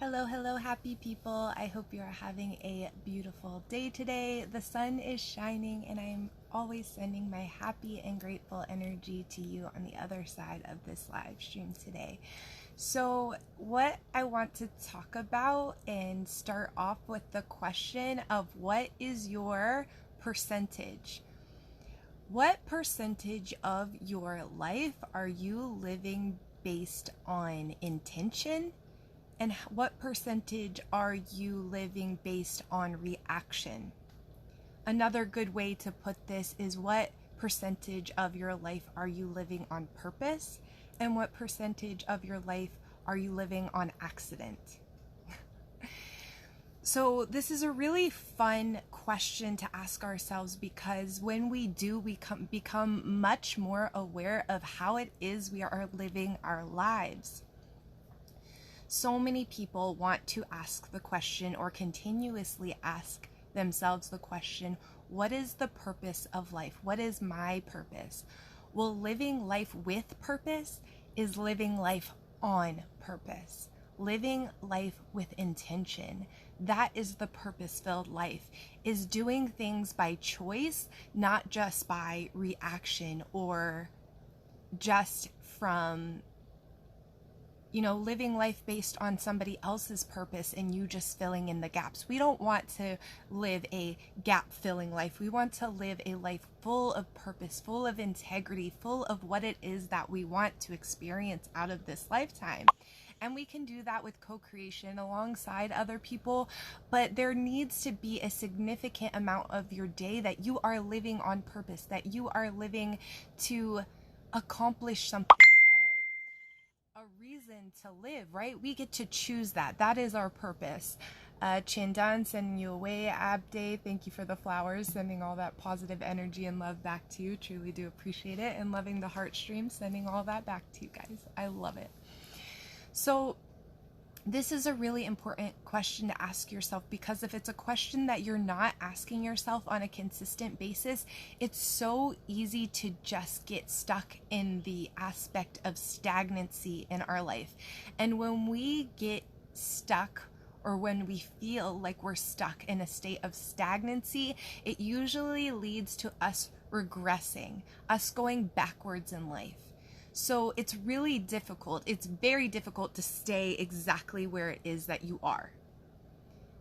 Hello, hello, happy people. I hope you are having a beautiful day today. The sun is shining, and I'm always sending my happy and grateful energy to you on the other side of this live stream today. So, what I want to talk about and start off with the question of what is your percentage? What percentage of your life are you living based on intention? And what percentage are you living based on reaction? Another good way to put this is what percentage of your life are you living on purpose? And what percentage of your life are you living on accident? So this is a really fun question to ask ourselves, because when we do, we become much more aware of how it is we are living our lives. So many people want to ask the question, or continuously ask themselves the question, what is the purpose of life? What is my purpose? Well, living life with purpose is living life on purpose. Living life with intention. That is the purpose-filled life, is doing things by choice, not just by reaction or just from living life based on somebody else's purpose and you just filling in the gaps. We don't want to live a gap-filling life. We want to live a life full of purpose, full of integrity, full of what it is that we want to experience out of this lifetime. And we can do that with co-creation alongside other people, but there needs to be a significant amount of your day that you are living on purpose, that you are living to accomplish something. A reason to live, right? We get to choose that. That is our purpose. Chandan, sending you away. Abde, thank you for the flowers, sending all that positive energy and love back to you. Truly do appreciate it. And loving the heart stream, sending all that back to you guys. I love it. So this is a really important question to ask yourself, because if it's a question that you're not asking yourself on a consistent basis, it's so easy to just get stuck in the aspect of stagnancy in our life. And when we get stuck, or when we feel like we're stuck in a state of stagnancy, it usually leads to us regressing, us going backwards in life. So it's really difficult. It's very difficult to stay exactly where it is that you are,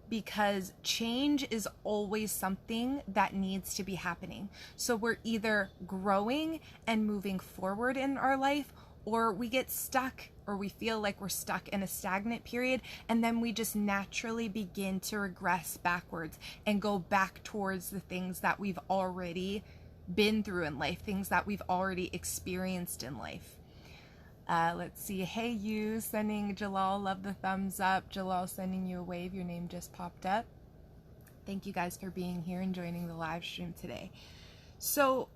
because change is always something that needs to be happening. So we're either growing and moving forward in our life, or we get stuck, or we feel like we're stuck in a stagnant period, and then we just naturally begin to regress backwards and go back towards the things that we've already been through in life, things that we've already experienced in life. Let's see. Hey, you, sending Jalal, love the thumbs up. Jalal, sending you a wave. Your name just popped up. Thank you guys for being here and joining the live stream today. So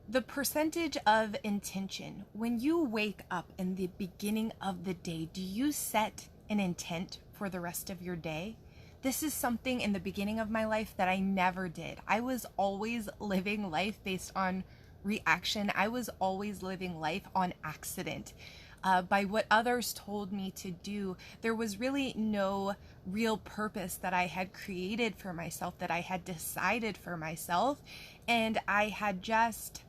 the percentage of intention, when you wake up in the beginning of the day, do you set an intent for the rest of your day? This is something in the beginning of my life that I never did. I was always living life based on reaction. I was always living life on accident. By what others told me to do. There was really no real purpose that I had created for myself, that I had decided for myself. And I had just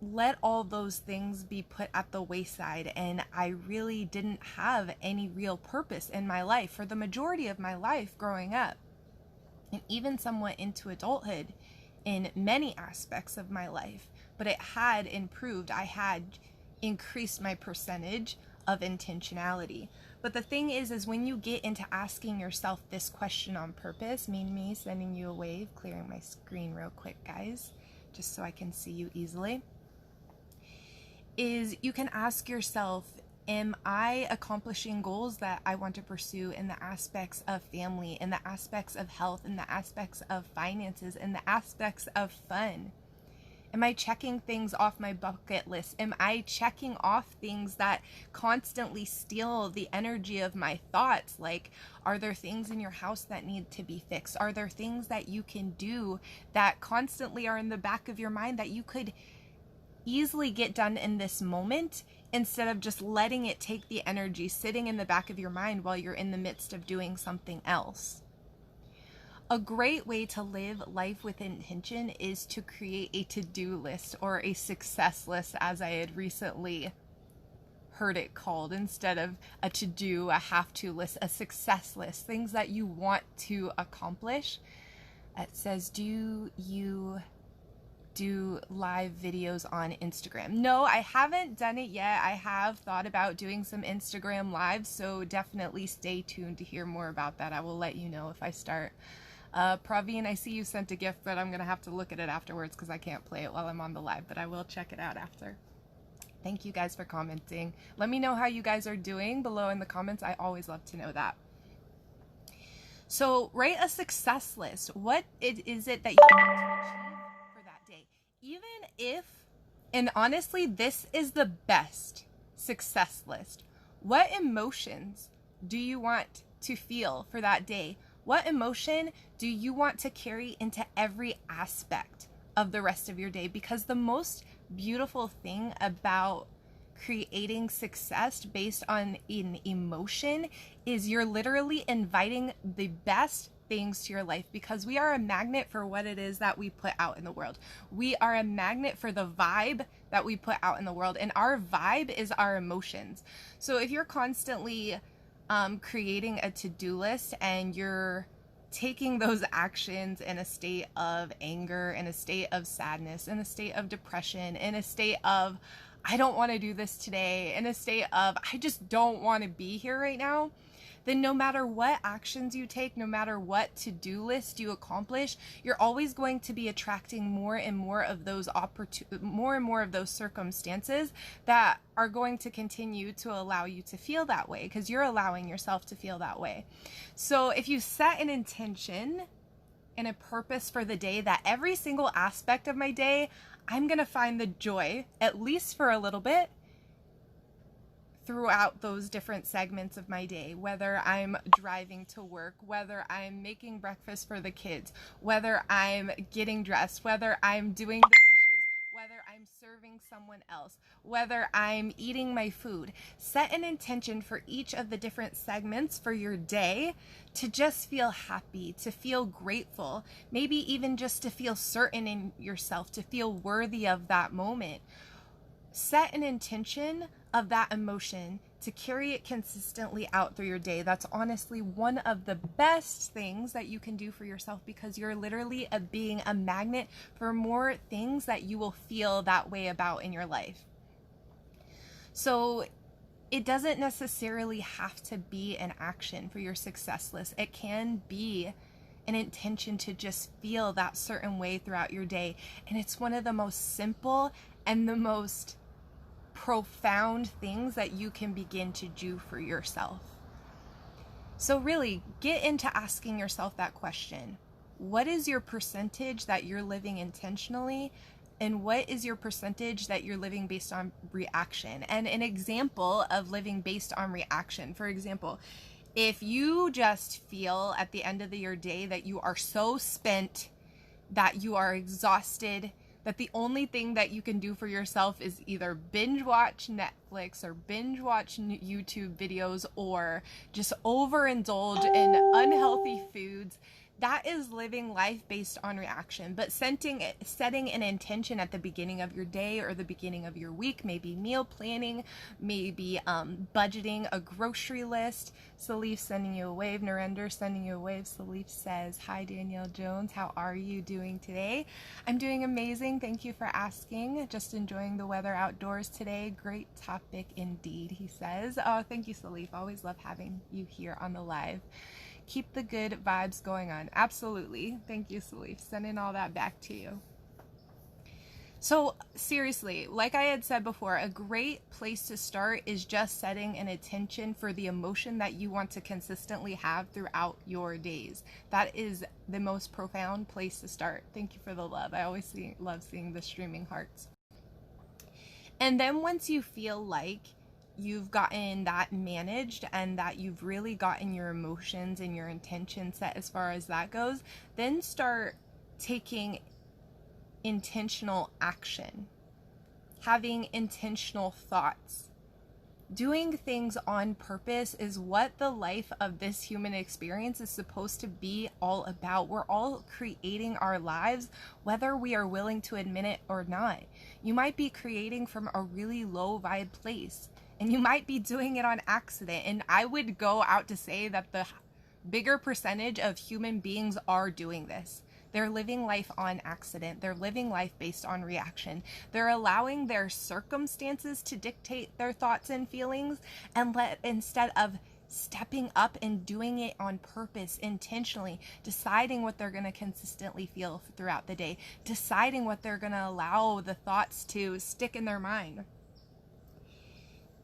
let all those things be put at the wayside, and I really didn't have any real purpose in my life for the majority of my life growing up, and even somewhat into adulthood in many aspects of my life. But it had improved. I had increased my percentage of intentionality. But the thing is when you get into asking yourself this question on purpose, me sending you a wave, clearing my screen real quick, guys, just so I can see you easily, is you can ask yourself, am I accomplishing goals that I want to pursue in the aspects of family, in the aspects of health, in the aspects of finances, in the aspects of fun? Am I checking things off my bucket list? Am I checking off things that constantly steal the energy of my thoughts? Like, are there things in your house that need to be fixed? Are there things that you can do that constantly are in the back of your mind that you could easily get done in this moment instead of just letting it take the energy sitting in the back of your mind while you're in the midst of doing something else. A great way to live life with intention is to create a to-do list, or a success list, as I had recently heard it called, instead of a to-do, a have-to list, a success list, things that you want to accomplish. It says, do you do live videos on Instagram? No, I haven't done it yet. I have thought about doing some Instagram lives, so definitely stay tuned to hear more about that. I will let you know if I start. Praveen, I see you sent a gift, but I'm gonna have to look at it afterwards because I can't play it while I'm on the live, but I will check it out after. Thank you guys for commenting. Let me know how you guys are doing below in the comments. I always love to know that. So write a success list. What is it that you want to achieve for that day? Even if, and honestly, this is the best success list. What emotions do you want to feel for that day? What emotion do you want to carry into every aspect of the rest of your day? Because the most beautiful thing about creating success based on an emotion is you're literally inviting the best things to your life, because we are a magnet for what it is that we put out in the world. We are a magnet for the vibe that we put out in the world, and our vibe is our emotions. So if you're constantly creating a to-do list and you're taking those actions in a state of anger, in a state of sadness, in a state of depression, in a state of I don't want to do this today, in a state of I just don't want to be here right now, then no matter what actions you take, no matter what to-do list you accomplish, you're always going to be attracting more and more of those circumstances that are going to continue to allow you to feel that way, because you're allowing yourself to feel that way. So if you set an intention and a purpose for the day, that every single aspect of my day, I'm going to find the joy, at least for a little bit, throughout those different segments of my day, whether I'm driving to work, whether I'm making breakfast for the kids, whether I'm getting dressed, whether I'm doing the dishes, whether I'm serving someone else, whether I'm eating my food. Set an intention for each of the different segments for your day to just feel happy, to feel grateful, maybe even just to feel certain in yourself, to feel worthy of that moment. Set an intention of that emotion to carry it consistently out through your day. That's honestly one of the best things that you can do for yourself, because you're literally being a magnet for more things that you will feel that way about in your life. So it doesn't necessarily have to be an action for your success list. It can be an intention to just feel that certain way throughout your day. And it's one of the most simple and the most profound things that you can begin to do for yourself. So really get into asking yourself that question. What is your percentage that you're living intentionally? And what is your percentage that you're living based on reaction? And an example of living based on reaction, for example, if you just feel at the end of your day that you are so spent, that you are exhausted, that the only thing that you can do for yourself is either binge watch Netflix or binge watch YouTube videos or just overindulge in unhealthy foods, that is living life based on reaction. But setting an intention at the beginning of your day or the beginning of your week, maybe meal planning, maybe budgeting a grocery list. Salif sending you a wave. Narendra sending you a wave. Salif says, hi Danielle Jones, how are you doing today? I'm doing amazing. Thank you for asking. Just enjoying the weather outdoors today. Great topic indeed, he says. Oh, thank you, Salif. Always love having you here on the live. Keep the good vibes going on. Absolutely. Thank you, Salif. Sending all that back to you. So seriously, like I had said before, a great place to start is just setting an intention for the emotion that you want to consistently have throughout your days. That is the most profound place to start. Thank you for the love. I always love seeing the streaming hearts. And then once you feel like you've gotten that managed and that you've really gotten your emotions and your intention set as far as that goes, then start taking intentional action, having intentional thoughts, Doing things on purpose is what the life of this human experience is supposed to be all about. We're all creating our lives, whether we are willing to admit it or not. You might be creating from a really low vibe place, and you might be doing it on accident. And I would go out to say that the bigger percentage of human beings are doing this. They're living life on accident. They're living life based on reaction. They're allowing their circumstances to dictate their thoughts and feelings, and instead of stepping up and doing it on purpose, intentionally, deciding what they're going to consistently feel throughout the day, deciding what they're going to allow the thoughts to stick in their mind.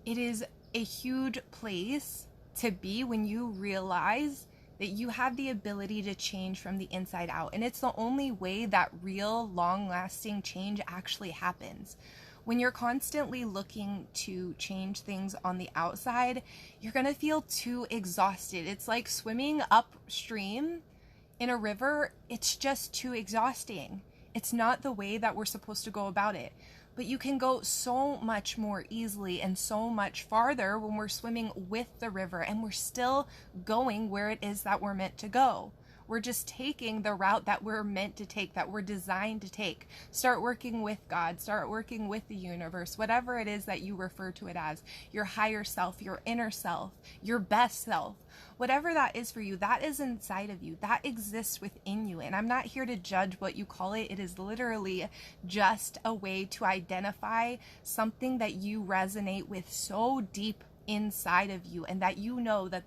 It is a huge place to be when you realize that you have the ability to change from the inside out. And it's the only way that real, long-lasting change actually happens. When you're constantly looking to change things on the outside, you're gonna feel too exhausted. It's like swimming upstream in a river. It's just too exhausting. It's not the way that we're supposed to go about it. But you can go so much more easily and so much farther when we're swimming with the river, and we're still going where it is that we're meant to go. We're just taking the route that we're meant to take, that we're designed to take. Start working with God, start working with the universe, whatever it is that you refer to it as, your higher self, your inner self, your best self. Whatever that is for you, that is inside of you. That exists within you. And I'm not here to judge what you call it. It is literally just a way to identify something that you resonate with so deep inside of you, and that you know that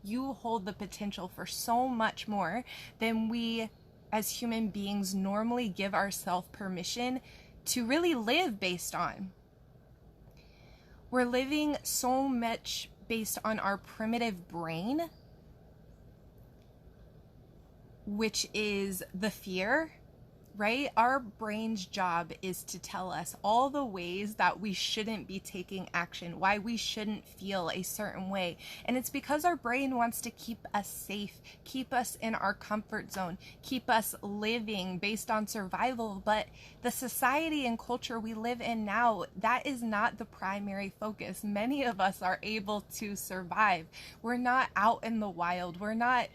you hold the potential for so much more than we as human beings normally give ourselves permission to really live based on. We're living so much based on our primitive brain, which is the fear, right? Our brain's job is to tell us all the ways that we shouldn't be taking action, why we shouldn't feel a certain way. And it's because our brain wants to keep us safe, keep us in our comfort zone, keep us living based on survival. But the society and culture we live in now, that is not the primary focus. Many of us are able to survive. We're not out in the wild. We're not,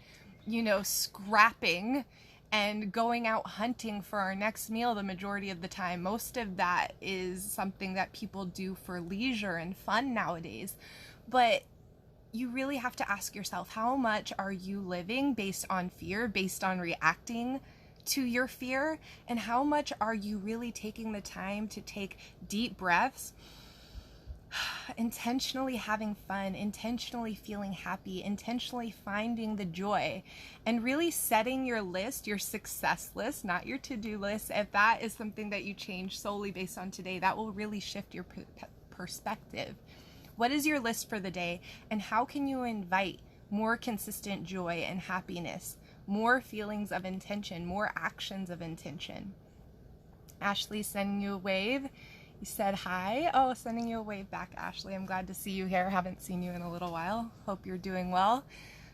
scrapping and going out hunting for our next meal the majority of the time. Most of that is something that people do for leisure and fun nowadays. But you really have to ask yourself, how much are you living based on fear, based on reacting to your fear? And how much are you really taking the time to take deep breaths, intentionally having fun, intentionally feeling happy, intentionally finding the joy, and really setting your list, your success list, not your to-do list. If that is something that you change solely based on today, that will really shift your perspective. What is your list for the day, and how can you invite more consistent joy and happiness, more feelings of intention, more actions of intention? Ashley, sending you a wave. You said hi. Oh, sending you a wave back, Ashley. I'm glad to see you here. Haven't seen you in a little while. Hope you're doing well.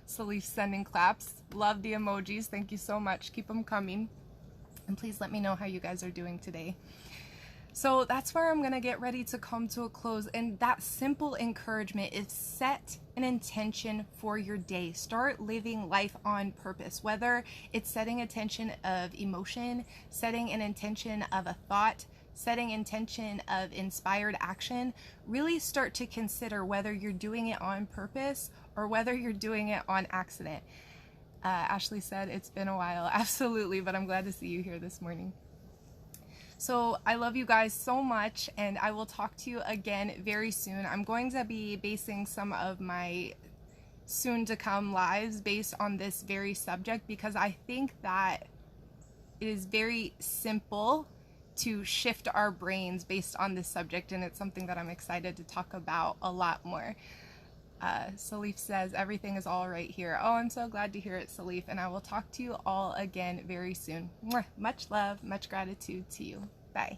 Salif sending claps. Love the emojis. Thank you so much. Keep them coming. And please let me know how you guys are doing today. So that's where I'm going to get ready to come to a close. And that simple encouragement is set an intention for your day. Start living life on purpose, whether it's setting intention of emotion, setting an intention of a thought, setting intention of inspired action. Really start to consider whether you're doing it on purpose or whether you're doing it on accident. Ashley said, it's been a while. Absolutely, but I'm glad to see you here this morning. So I love you guys so much, and I will talk to you again very soon. I'm going to be basing some of my soon to come lives based on this very subject, because I think that it is very simple to shift our brains based on this subject, and it's something that I'm excited to talk about a lot more. Salif says, everything is all right here. Oh, I'm so glad to hear it, Salif, and I will talk to you all again very soon. Much love, much gratitude to you. Bye.